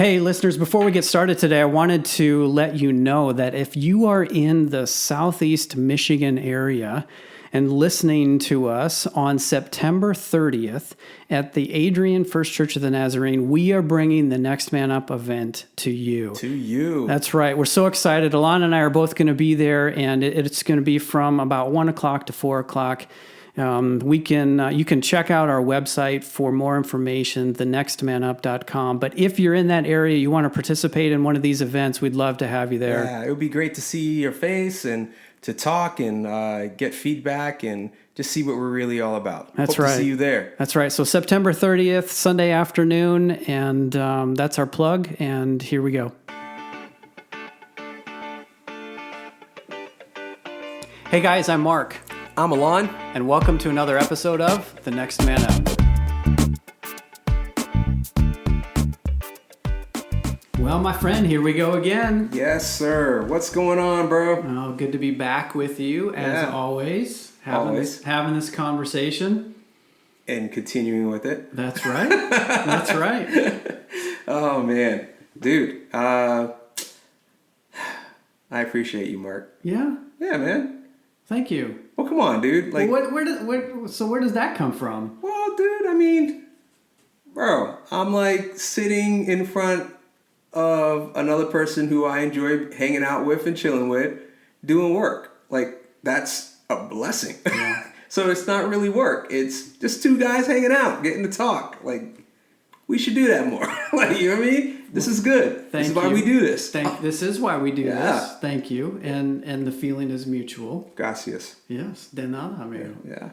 Hey, listeners, before we get started today, I wanted to let you know that if you are in the Southeast Michigan area and listening to us on September 30th at the Adrian First Church of the Nazarene, we are bringing the Next Man Up event to you. To you. That's right. We're so excited. Alana and I are both going to be there, and it's going to be from about 1 o'clock to 4 o'clock. You can check out our website for more information, thenextmanup.com. But if you're in that area, you want to participate in one of these events, we'd love to have you there. Yeah, it would be great to see your face and to talk and get feedback and just see what we're really all about. That's Hope right. to see you there. That's right. So September 30th, Sunday afternoon, and that's our plug. And here we go. Hey guys, I'm Mark. I'm Alen. And welcome to another episode of The Next Man Up. Well, my friend, here we go again. Yes, sir. What's going on, bro? Oh, good to be back with you, as always. Having this conversation. And continuing with it. That's right. That's right. Oh, man. Dude, I appreciate you, Mark. Yeah? Yeah, man. Thank you. Well, come on, dude. Like, well, where does that come from? Well, dude, I mean, bro, I'm like sitting in front of another person who I enjoy hanging out with and chilling with, doing work. Like, that's a blessing. Yeah. So it's not really work. It's just two guys hanging out, getting to talk. Like, we should do that more. Like, you know what I mean? This is good. This is why we do this. This is why we do this. Thank you. And the feeling is mutual. Gracias. Yes. De nada, amigo. Yeah.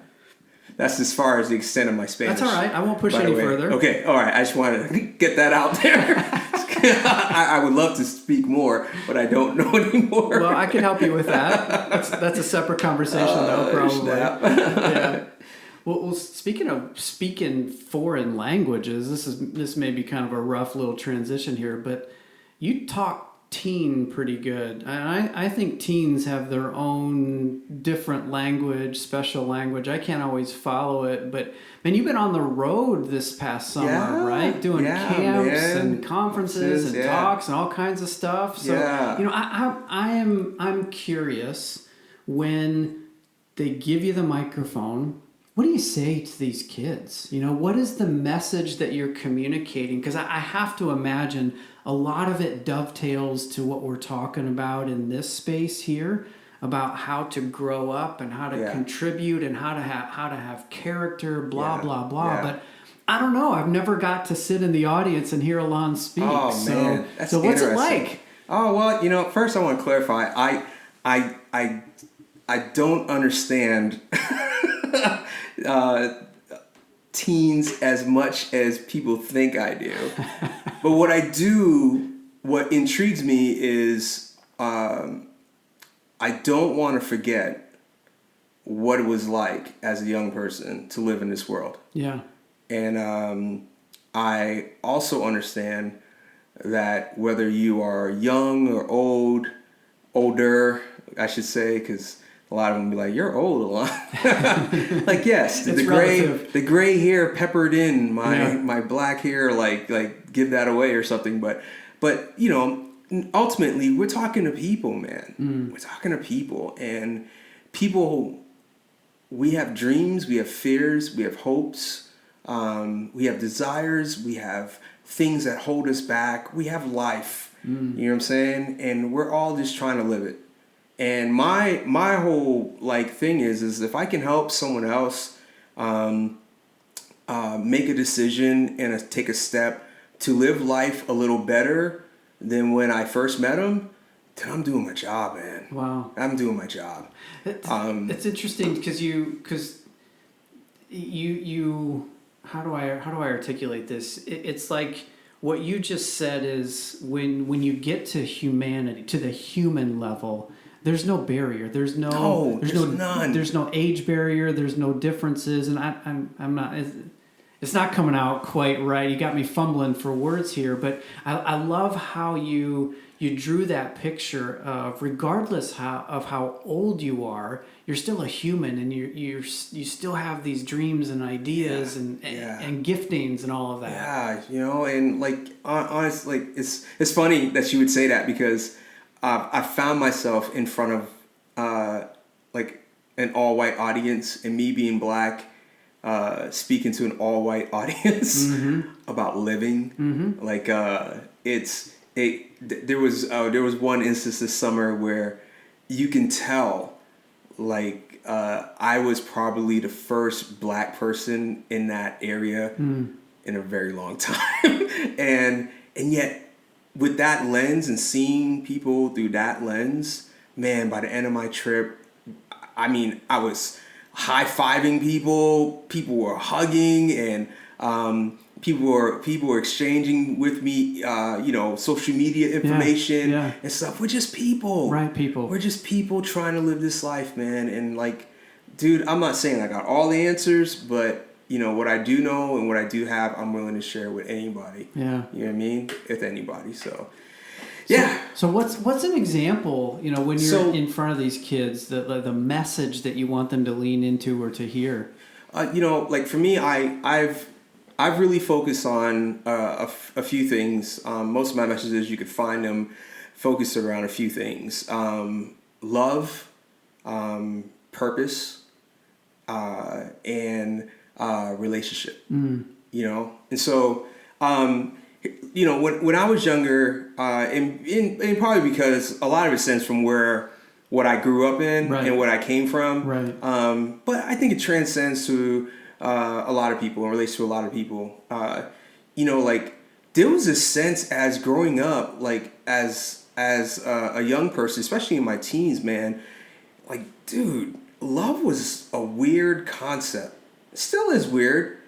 That's as far as the extent of my Spanish. That's all right. I won't push any further. Okay. All right. I just wanted to get that out there. I would love to speak more, but I don't know anymore. Well, I can help you with that. That's a separate conversation, though, probably. Yeah. Well, speaking foreign languages, this may be kind of a rough little transition here, but you talk teen pretty good. I think teens have their own different language, special language. I can't always follow it, but man, you've been on the road this past summer, right? Doing camps and conferences and talks and all kinds of stuff. So I'm curious, when they give you the microphone, what do you say to these kids? You know, what is the message that you're communicating? Because I have to imagine a lot of it dovetails to what we're talking about in this space here, about how to grow up and how to contribute and how to have character, blah, blah, blah. Yeah. But I don't know. I've never got to sit in the audience and hear Alen speak. Oh, man. That's so what's it like? Oh, well, first I want to clarify. I don't understand teens as much as people think I do. But what intrigues me is I don't want to forget what it was like as a young person to live in this world. Yeah. And I also understand that whether you are young or older, I should say, because a lot of them be like, "You're old a lot." Like, yes, the gray hair peppered in my black hair, like give that away or something. But ultimately, we're talking to people, man. We're talking to people, and people. We have dreams, we have fears, we have hopes, we have desires, we have things that hold us back. We have life. You know what I'm saying? And we're all just trying to live it. And my whole thing is if I can help someone else make a decision and take a step to live life a little better than when I first met them, then I'm doing my job, man. Wow, I'm doing my job. It's interesting because you how do I articulate this? It's like what you just said is when you get to humanity, to the human level. There's no barrier. There's none. There's no age barrier. There's no differences, and I'm not. it's not coming out quite right. You got me fumbling for words here, but I love how you drew that picture of, regardless of how old you are, you're still a human, and you still have these dreams and ideas and giftings and all of that. Yeah, you know, and like honestly, like it's funny that you would say that, because I found myself in front of like an all white audience, and me being black, speaking to an all white audience about living. Like there was one instance this summer where you can tell, like I was probably the first black person in that area in a very long time, and yet with that lens and seeing people through that lens, man, by the end of my trip, I mean, I was high-fiving people. People were hugging, and people were exchanging with me, social media information and stuff. We're just people, right? People. We're just people trying to live this life, man. And like, dude, I'm not saying I got all the answers, but you know what I do know and what I do have, I'm willing to share with anybody. Yeah, you know what I mean, with anybody. So. Yeah. So what's an example, you know, when you're in front of these kids, the message that you want them to lean into or to hear? Like for me, I've really focused on a few things. Most of my messages, you could find them focused around a few things: love, purpose, and relationship. You know, and so. You know, when I was younger, and probably because a lot of it stems from what I grew up in and what I came from. Right. But I think it transcends to a lot of people and relates to a lot of people. Like there was a sense as growing up, like as a young person, especially in my teens, man, like, dude, love was a weird concept. It still is weird.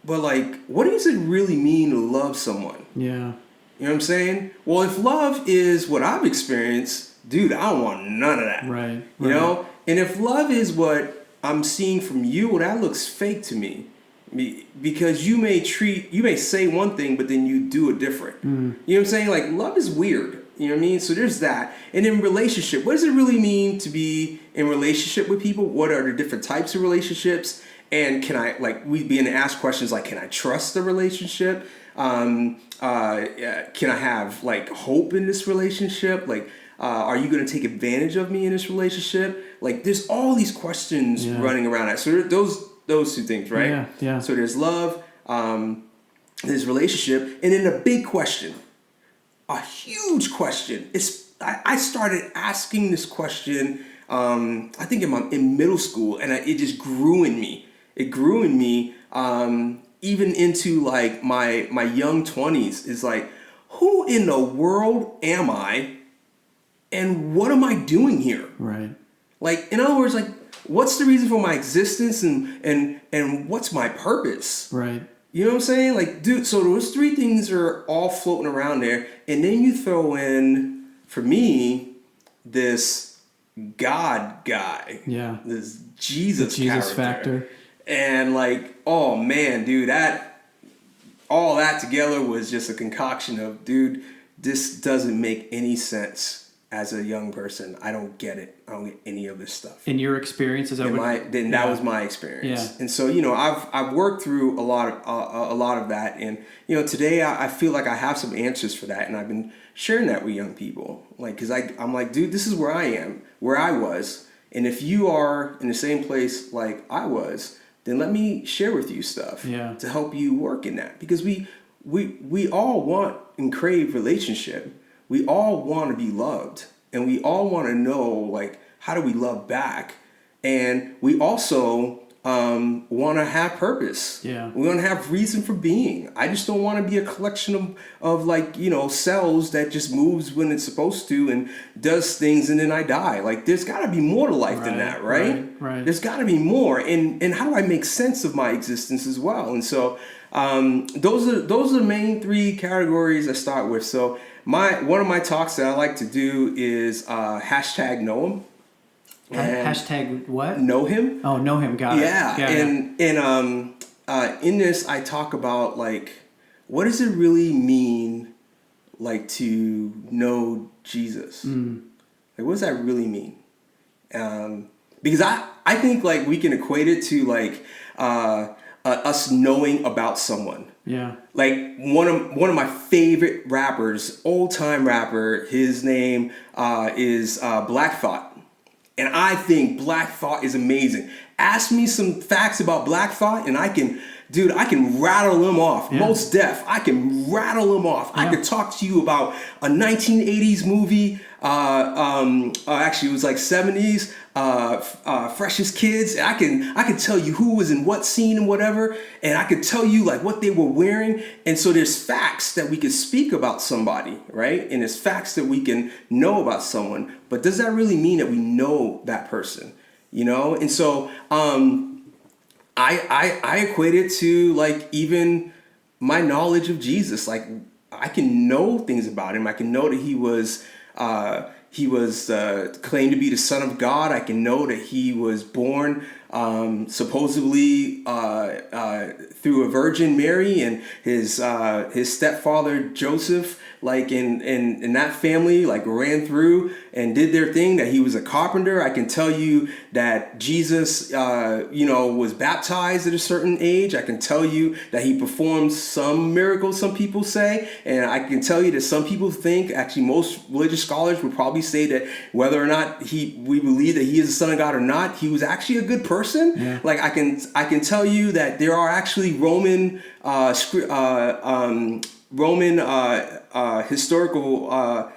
But like, what does it really mean to love someone? Yeah. You know what I'm saying? Well, if love is what I've experienced, dude, I don't want none of that. Right. You know? And if love is what I'm seeing from you, well, that looks fake to me. Because you may say one thing, but then you do it different. You know what I'm saying? Like, love is weird. You know what I mean? So there's that. And in relationship, what does it really mean to be in relationship with people? What are the different types of relationships? And can I, like, we begin to ask questions like, can I trust the relationship? Can I have, like, hope in this relationship? Like, are you going to take advantage of me in this relationship? Like, there's all these questions running around that. So those two things, right? Yeah, yeah. So there's love, there's relationship, and then a big question, a huge question. I started asking this question, I think in middle school, and it just grew in me. It grew in me even into like my young 20s. Is like, who in the world am I, and what am I doing here? Right. Like, in other words, like, what's the reason for my existence, and what's my purpose? Right. You know what I'm saying? Like, dude, so those three things are all floating around there, and then you throw in, for me, this God guy. Yeah. This Jesus character. Factor. And like, oh man, dude, all that together was just a concoction of, dude, this doesn't make any sense as a young person. I don't get it. I don't get any of this stuff. In your experience, is that that was my experience. Yeah. And so, you know, I've worked through a lot of that, and you know, today I feel like I have some answers for that, and I've been sharing that with young people, like, because I'm like, dude, this is where I am, where I was, and if you are in the same place like I was, then let me share with you stuff to help you work in that, because we all want and crave relationship. We all want to be loved, and we all want to know, like, how do we love back? And we also want to have purpose. Yeah. We want to have reason for being. I just don't want to be a collection of like, you know, cells that just moves when it's supposed to and does things and then I die. Like, there's got to be more to life than that, right? Right. There's got to be more. And how do I make sense of my existence as well? And so those are the main three categories I start with. So one of my talks that I like to do is hashtag know him. Hashtag what? Know him. Oh, know him. Got it. Yeah. And in this, I talk about like, what does it really mean, like, to know Jesus? Like, what does that really mean? Because I think like we can equate it to like us knowing about someone. Yeah. Like one of my favorite rappers, old time rapper, his name is Black Thought. And I think Black Thought is amazing. Ask me some facts about Black Thought and I can rattle them off. Yeah. Most Def, I can rattle them off. Yeah. I could talk to you about a 1980s movie. Actually, it was like 70s. Freshest Kids. I can tell you who was in what scene and whatever, and I could tell you like what they were wearing. And so there's facts that we could speak about somebody, right? And there's facts that we can know about someone. But does that really mean that we know that person? You know? And so I equate it to like even my knowledge of Jesus. Like I can know things about him. I can know that he was claimed to be the Son of God. I can know that he was born supposedly through a Virgin Mary, and his stepfather Joseph, like in that family, like ran through and did their thing. That he was a carpenter. I can tell you that Jesus, was baptized at a certain age. I can tell you that he performed some miracles. Some people say, and I can tell you that some people think. Actually, most religious scholars would probably say that whether or not we believe that he is the Son of God or not, he was actually a good person. Yeah. Like I can tell you that there are actually Roman historical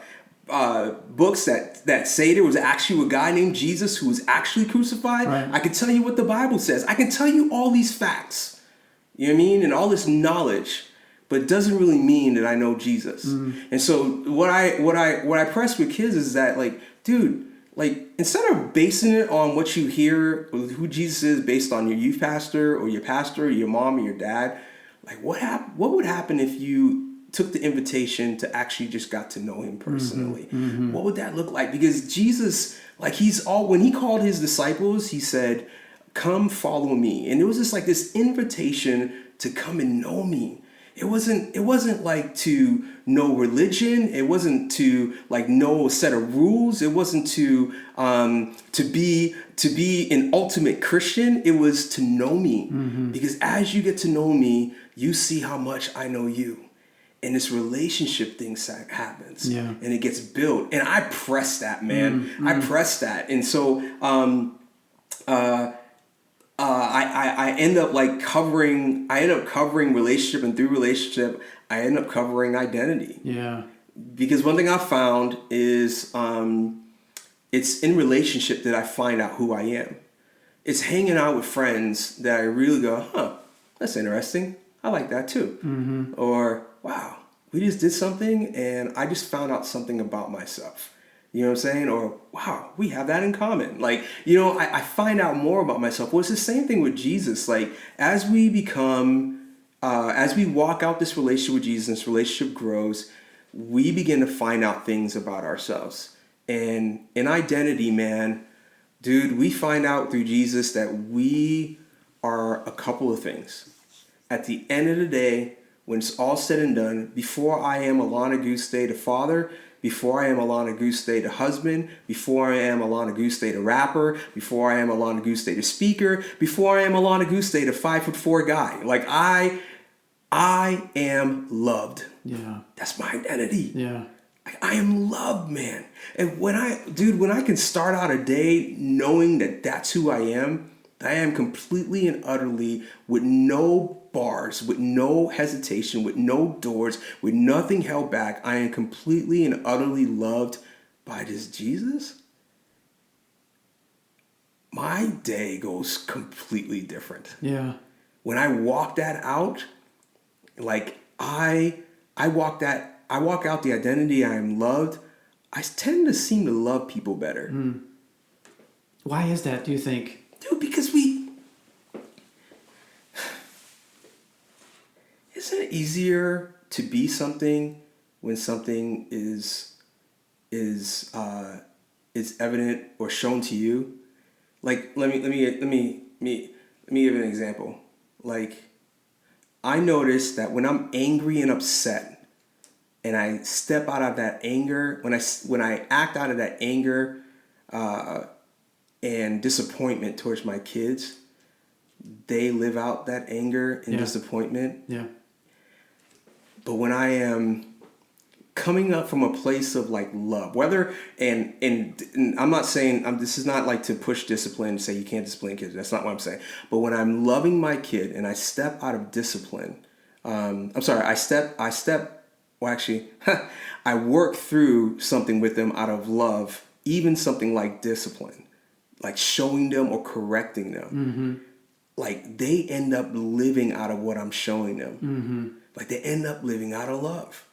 books that say there was actually a guy named Jesus who was actually crucified. Right. I can tell you what the Bible says. I can tell you all these facts. You know what I mean? And all this knowledge, but it doesn't really mean that I know Jesus. And so what I press with kids is that like, dude, like instead of basing it on what you hear, who Jesus is based on your youth pastor or your mom or your dad, like what would happen if you took the invitation to actually just got to know him personally? What would that look like? Because Jesus, like when he called his disciples, he said, "Come follow me." And it was just like this invitation to come and know me. It wasn't like to know religion. It wasn't to like know a set of rules. It wasn't to be an ultimate Christian. It was to know me. Because as you get to know me, you see how much I know you. And this relationship thing happens. Yeah. And it gets built. And I press that, man. I press that. And so I end up covering relationship, and through relationship, I end up covering identity. Yeah. Because one thing I found is it's in relationship that I find out who I am. It's hanging out with friends that I really go, huh, that's interesting. I like that too. Or, wow, we just did something and I just found out something about myself. You know what I'm saying? Or, wow, we have that in common. Like, I find out more about myself. Well, it's the same thing with Jesus. Like, as we walk out this relationship with Jesus, this relationship grows, we begin to find out things about ourselves. And in identity, man, dude, we find out through Jesus that we are a couple of things. At the end of the day, when it's all said and done, before I am Alana Guste the father, before I am Alana Guste the husband, before I am Alana Guste the rapper, before I am Alana Guste the speaker, before I am Alana Guste the 5'4" guy, like I am loved. Yeah. That's my identity. Yeah. I am loved, man. And when I can start out a day knowing that that's who I am completely and utterly, with no bars, with no hesitation, with no doors, with nothing held back, I am completely and utterly loved by this Jesus. My day goes completely different. Yeah. When I walk that out, like I walk out the identity I am loved, I tend to seem to love people better. Why is that, do you think? Dude, because isn't it easier to be something when something is evident or shown to you? Like, let me give an example. Like, I notice that when I'm angry and upset, and I step out of that anger, when I act out of that anger and disappointment towards my kids, they live out that anger and disappointment. Yeah. But when I am coming up from a place of like love, whether and I'm not saying this is not like to push discipline, say you can't discipline kids. That's not what I'm saying. But when I'm loving my kid and I step out of discipline, well, actually, I work through something with them out of love, even something like discipline, like showing them or correcting them. Mm-hmm. Like they end up living out of what I'm showing them. Mm-hmm. Like they end up living out of love.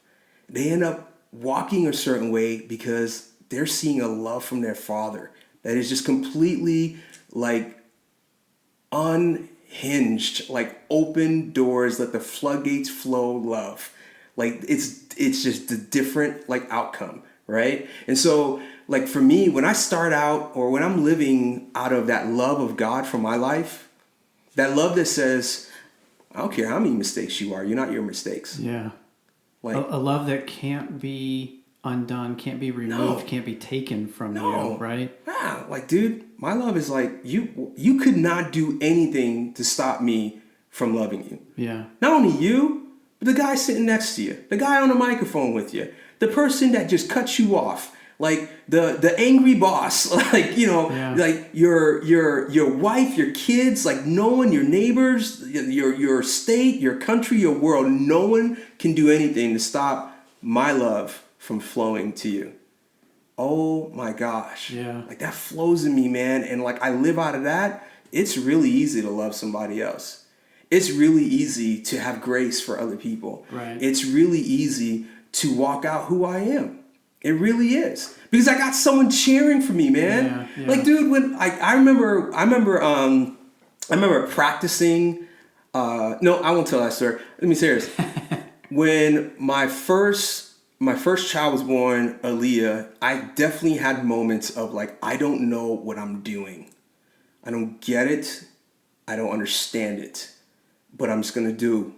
They end up walking a certain way because they're seeing a love from their father that is just completely like unhinged, like open doors, let the floodgates flow love. Like it's just a different like outcome, right? And so like for me, when I start out or when I'm living out of that love of God for my life, that love that says, I don't care how many mistakes you are, you're not your mistakes. Yeah. Like A love that can't be undone, can't be removed, can't be taken from you, right? Yeah, like dude, my love is like you could not do anything to stop me from loving you. Yeah. Not only you, but the guy sitting next to you, the guy on the microphone with you, the person that just cuts you off, like the angry boss, like like your wife, your kids, like no one, your neighbors, your state, your country, your world, no one can do anything to stop my love from flowing to you. Oh my gosh. Yeah. Like that flows in me, man. And like I live out of that. It's really easy to love somebody else. It's really easy to have grace for other people. Right. It's really easy to walk out who I am. It really is. Because I got someone cheering for me, man. Yeah. Like, dude, when I remember practicing. No, I won't tell that story. Let me say this. When my first child was born, Aaliyah, I definitely had moments of like, I don't know what I'm doing. I don't get it. I don't understand it. But I'm just going to do,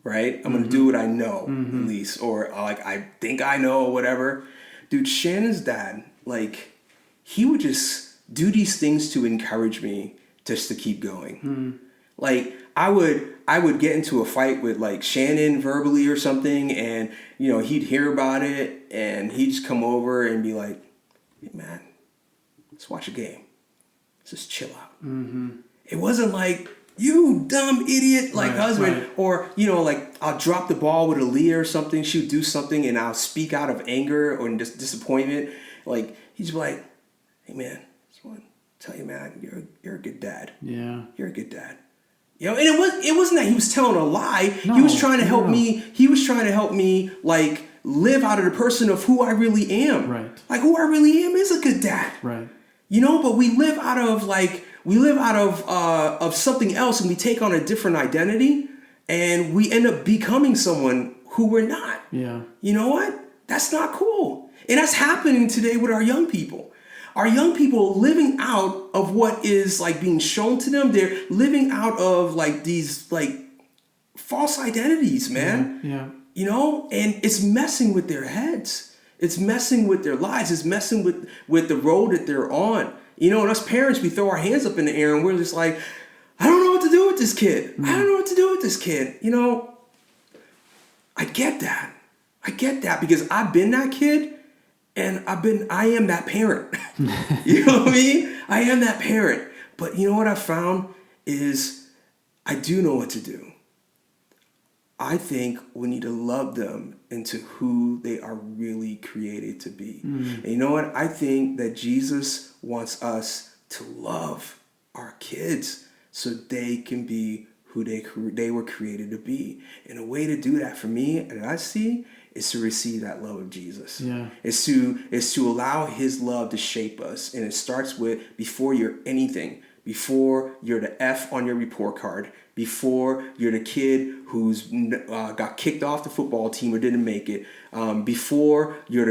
right? I'm going to do what I know, at least. Or like, I think I know or whatever. Dude, Shannon's dad, like, he would just do these things to encourage me just to keep going. Like, I would get into a fight with like Shannon verbally or something, and he'd hear about it and he'd just come over and be like, "Hey man, let's watch a game. Let's just chill out." It wasn't like, "You dumb idiot," like husband, right. or like I'll drop the ball with Aaliyah or something. She'll do something and I'll speak out of anger or disappointment. Like he's like, "Hey man, just want to tell you, man, you're a good dad. Yeah. You're a good dad." And it wasn't that he was telling a lie. No, he was trying to help me. He was trying to help me like live out of the person of who I really am. Right. Like who I really am is a good dad. Right. But we live out of something else, and we take on a different identity, and we end up becoming someone who we're not. Yeah. You know what? That's not cool. And that's happening today with our young people. Our young people living out of what is like being shown to them. They're living out of like these like false identities, man. Yeah. And it's messing with their heads. It's messing with their lives. It's messing with the road that they're on. And us parents, we throw our hands up in the air and we're just like, I don't know what to do with this kid. I don't know what to do with this kid. I get that because I've been that kid. And I am that parent. You know what I mean? I am that parent. But you know what I found is I do know what to do. I think we need to love them into who they are really created to be. And you know what? I think that Jesus wants us to love our kids so they can be who they were created to be. And a way to do that for me, and I see, is to receive that love of Jesus. Yeah. It's to allow his love to shape us. And it starts with before you're anything, before you're the F on your report card, before you're the kid who's got kicked off the football team or didn't make it, before you're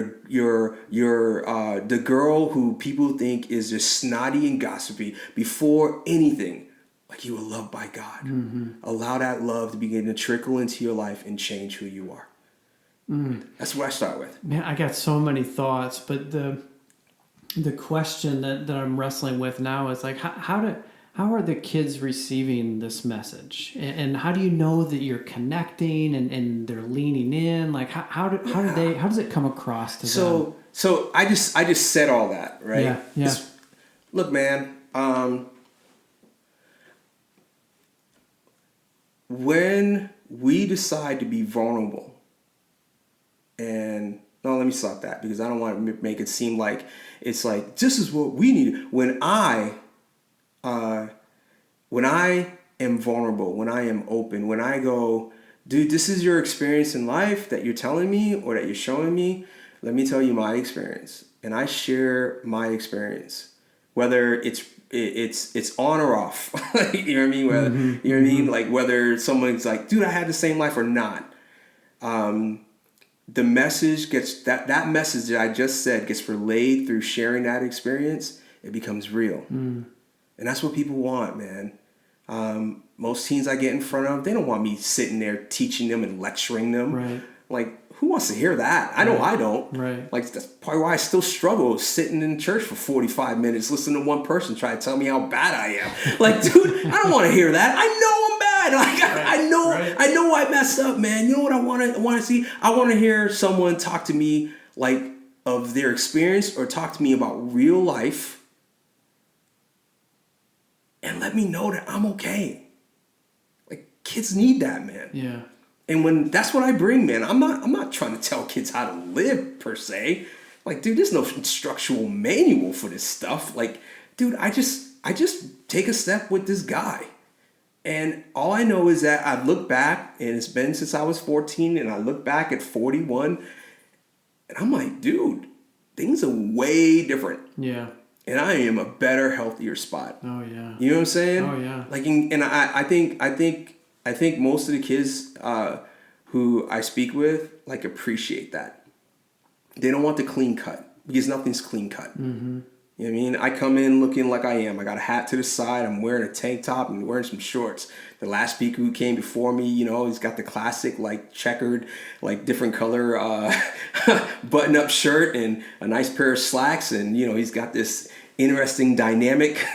the girl who people think is just snotty and gossipy, before anything, like you were loved by God. Allow that love to begin to trickle into your life and change who you are. That's what I start with. Man, I got so many thoughts, but the question that I'm wrestling with now is like, how are the kids receiving this message, and how do you know that you're connecting and they're leaning in? Like how does it come across to them? So I just said all that, right? Yeah. Look, man. When we decide to be vulnerable, and no, let me stop that because I don't want to make it seem like it's like this is what we need. When I am vulnerable, when I am open, when I go, dude, this is your experience in life that you're telling me or that you're showing me. Let me tell you my experience, and I share my experience, whether it's on or off. You know what I mean? Whether, you know what I mean? Like whether someone's like, dude, I had the same life or not. The message gets that message that I just said gets relayed through sharing that experience. It becomes real, and that's what people want, man. Most teens I get in front of, they don't want me sitting there teaching them and lecturing them. Right. Like, who wants to hear that? I know I don't. Right. Like, that's probably why I still struggle sitting in church for 45 minutes listening to one person try to tell me how bad I am. Like, dude, I don't want to hear that. I know I'm bad. Like, I know I messed up, man. You know what I want to see? I want to hear someone talk to me, like, of their experience or talk to me about real life and let me know that I'm okay. Like, kids need that, man. Yeah. And when that's what I bring, man, I'm not trying to tell kids how to live per se. Like, dude, there's no instructional manual for this stuff. Like, dude, I just take a step with this guy. And all I know is that I look back, and it's been since I was 14, and I look back at 41, and I'm like, dude, things are way different. Yeah. And I am a better, healthier spot. Oh yeah. You know what I'm saying? Oh yeah. Like, and I think most of the kids who I speak with like appreciate that. They don't want the clean cut because nothing's clean cut. Mm-hmm. You know what I mean? I come in looking like I am. I got a hat to the side. I'm wearing a tank top and wearing some shorts. The last speaker who came before me, you know, he's got the classic like checkered, like different color button-up shirt and a nice pair of slacks, and you know he's got this interesting dynamic.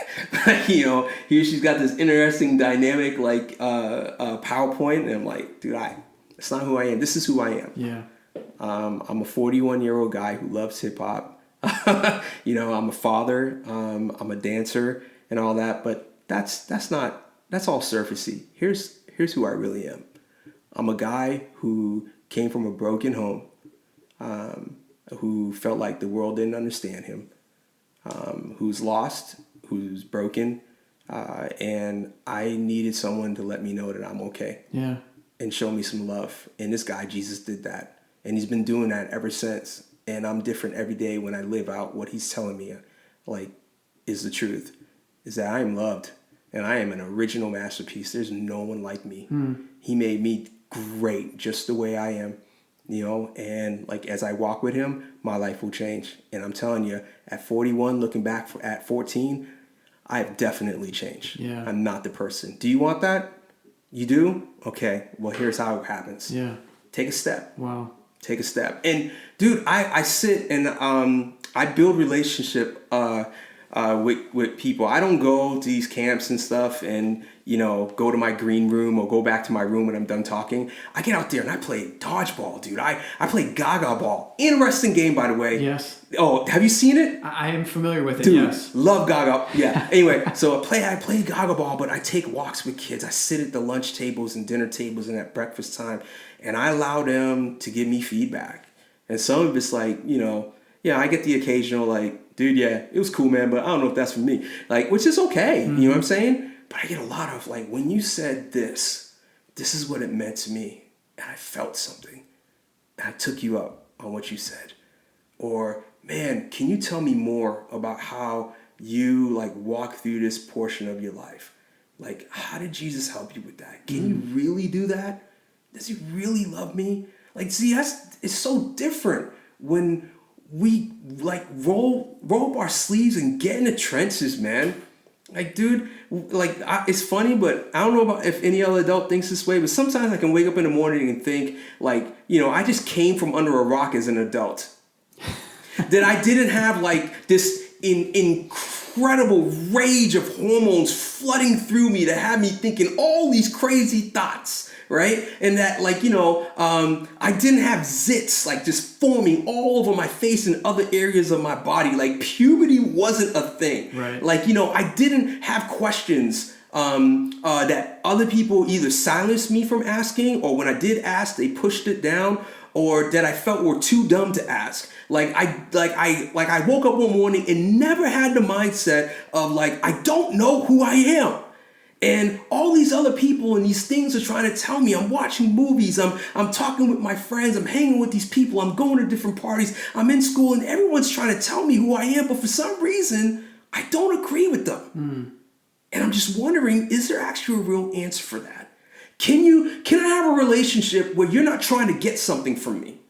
You know, she's got this interesting dynamic like PowerPoint, and I'm like, dude, that's not who I am. This is who I am. Yeah. I'm a 41-year-old guy who loves hip hop. You know, I'm a father. I'm a dancer and all that, but that's all surfacey. Here's who I really am. I'm a guy who came from a broken home, who felt like the world didn't understand him, who's lost, who's broken, and I needed someone to let me know that I'm okay. Yeah. And show me some love. And this guy, Jesus, did that. And he's been doing that ever since. And I'm different every day when I live out what he's telling me, like, is the truth. Is that I am loved. And I am an original masterpiece. There's no one like me. He made me great just the way I am. You know, and like as I walk with him, my life will change. And I'm telling you, at 41, looking back at 14, I have definitely changed. Yeah. I'm not the person. Do you want that? You do? Okay. Well, here's how it happens. Yeah. Take a step. Wow. Take a step. And dude, I sit and I build relationship with people. I don't go to these camps and stuff and, you know, go to my green room or go back to my room when I'm done talking. I get out there and I play dodgeball, dude. I play Gaga ball. Interesting game, by the way. Yes. Oh, have you seen it? I am familiar with it. Dude, Yes. love Gaga. Yeah. Anyway, so I play Gaga ball, but I take walks with kids. I sit at the lunch tables and dinner tables and at breakfast time, and I allow them to give me feedback. And some of it's like, you know, yeah, I get the occasional like, dude, yeah, it was cool, man, but I don't know if that's for me. Like, which is okay. You know what I'm saying? But I get a lot of like, when you said this is what it meant to me. And I felt something. And I took you up on what you said. Or, man, can you tell me more about how you like walk through this portion of your life? Like, how did Jesus help you with that? Can you really do that? Does he really love me? Like, see, it's so different when we like roll up our sleeves and get in the trenches, man. Like, dude, like, it's funny, but I don't know about if any other adult thinks this way, but sometimes I can wake up in the morning and think, like, I just came from under a rock as an adult. That I didn't have, like, this incredible rage of hormones flooding through me that had me thinking all these crazy thoughts. Right? And that, like, I didn't have zits, like, just forming all over my face and other areas of my body. Like, puberty wasn't a thing. Right. Like, I didn't have questions that other people either silenced me from asking, or when I did ask, they pushed it down, or that I felt were too dumb to ask. I woke up one morning and never had the mindset of, like, I don't know who I am. And all these other people and these things are trying to tell me. I'm watching movies. I'm talking with my friends. I'm hanging with these people. I'm going to different parties. I'm in school, and everyone's trying to tell me who I am. But for some reason, I don't agree with them. And I'm just wondering, is there actually a real answer for that? Can I have a relationship where you're not trying to get something from me?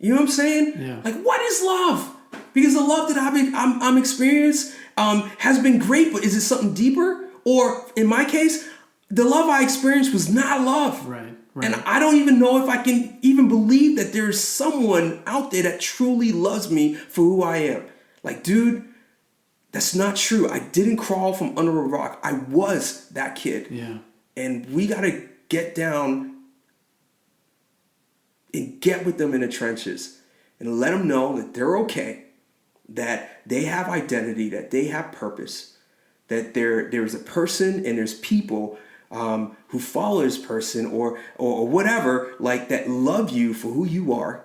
You know what I'm saying? Yeah. Like, what is love? Because the love that I'm experienced has been great, but is it something deeper? Or in my case, the love I experienced was not love. Right. And I don't even know if I can even believe that there's someone out there that truly loves me for who I am. Like, dude, that's not true. I didn't crawl from under a rock. I was that kid. Yeah. And we got to get down and get with them in the trenches and let them know that they're okay, that they have identity, that they have purpose, that there's a person and there's people who follow this person or whatever, like, that love you for who you are.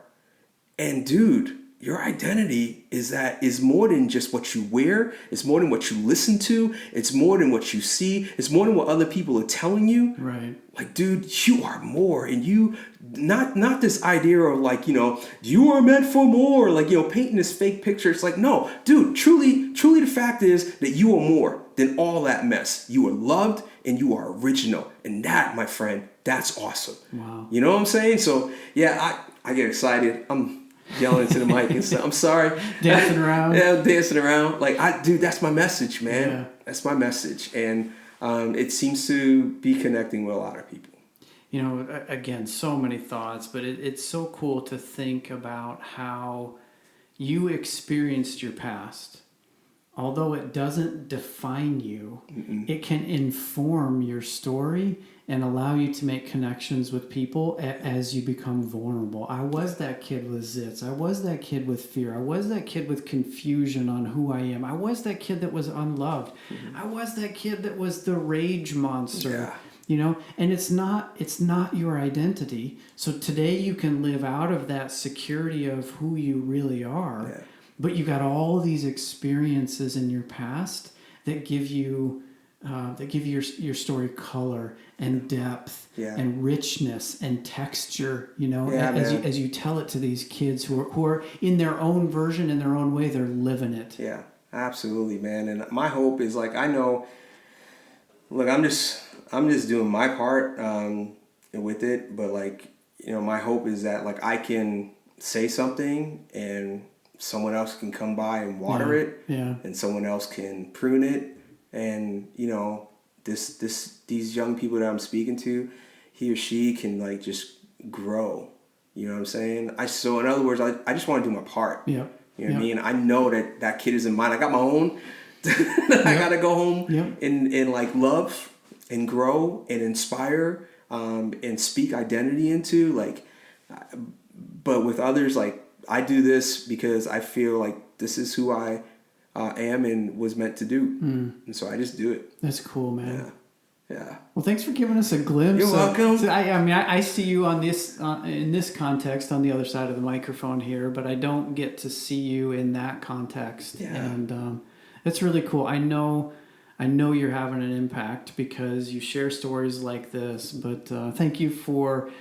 And dude, your identity is more than just what you wear. It's more than what you listen to. It's more than what you see. It's more than what other people are telling you. Right. Like, dude, you are more. And you, not this idea of, like, you are meant for more, like, painting this fake picture. It's like, no, dude, truly the fact is that you are more than all that mess. You are loved and you are original. And that, my friend, that's awesome. Wow. You know what I'm saying? So, yeah, I get excited. I'm yelling into the mic and stuff. I'm sorry. Dancing around. Yeah, dancing around. Like, dude, that's my message, man. Yeah. That's my message. And it seems to be connecting with a lot of people. Again, so many thoughts, but it's so cool to think about how you experienced your past. Although it doesn't define you, it can inform your story and allow you to make connections with people as you become vulnerable. I was that kid with zits. I was that kid with fear. I was that kid with confusion on who I am. I was that kid that was unloved. I was that kid that was the rage monster. Yeah. And it's not your identity. So today you can live out of that security of who you really are. Yeah. But you got all of these experiences in your past that give you your story color and depth and richness and texture. As you tell it to these kids who are in their own version, in their own way, they're living it. Yeah, absolutely, man. And my hope is, like, I know. Look, I'm just doing my part with it, but, like, my hope is that, like, I can say something and someone else can come by and water it, and someone else can prune it, and these young people that I'm speaking to, he or she can, like, just grow. You know what I'm saying? So in other words, I just want to do my part. Yeah. You know what I mean? I know that kid is in mine. I got my own. I gotta go home and like love and grow and inspire and speak identity into, like, but with others, like, I do this because I feel like this is who I am and was meant to do. And so I just do it. That's cool, man. Yeah. Well, thanks for giving us a glimpse. You're welcome. I see you on this in this context on the other side of the microphone here, but I don't get to see you in that context. Yeah. And it's really cool. I know you're having an impact because you share stories like this. But thank you for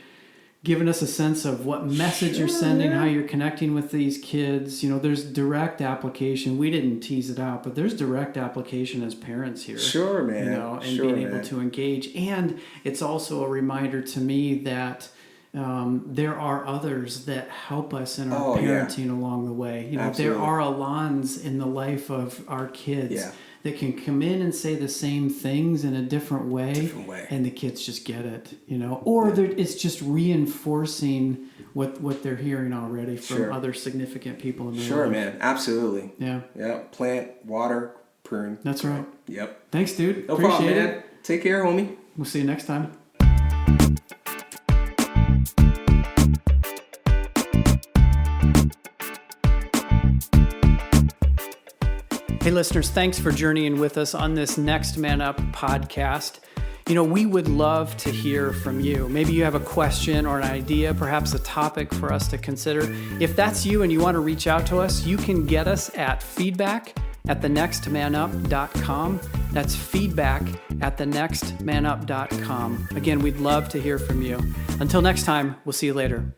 giving us a sense of what message you're sending, how you're connecting with these kids. There's direct application. We didn't tease it out, but there's direct application as parents here. Sure, man. And being able to engage. And it's also a reminder to me that there are others that help us in our parenting along the way. Absolutely. There are Alans in the life of our kids that can come in and say the same things in a different way, and the kids just get it, or it's just reinforcing what they're hearing already from other significant people in their life. Man, absolutely. Yeah, plant, water, prune. That's right. Yep. Thanks, dude. No Appreciate problem, man. it. Take care, homie. We'll see you next time. Hey listeners, thanks for journeying with us on this Next Man Up podcast. We would love to hear from you. Maybe you have a question or an idea, perhaps a topic for us to consider. If that's you and you want to reach out to us, you can get us at feedback@thenextmanup.com. That's feedback@thenextmanup.com. Again, we'd love to hear from you. Until next time, we'll see you later.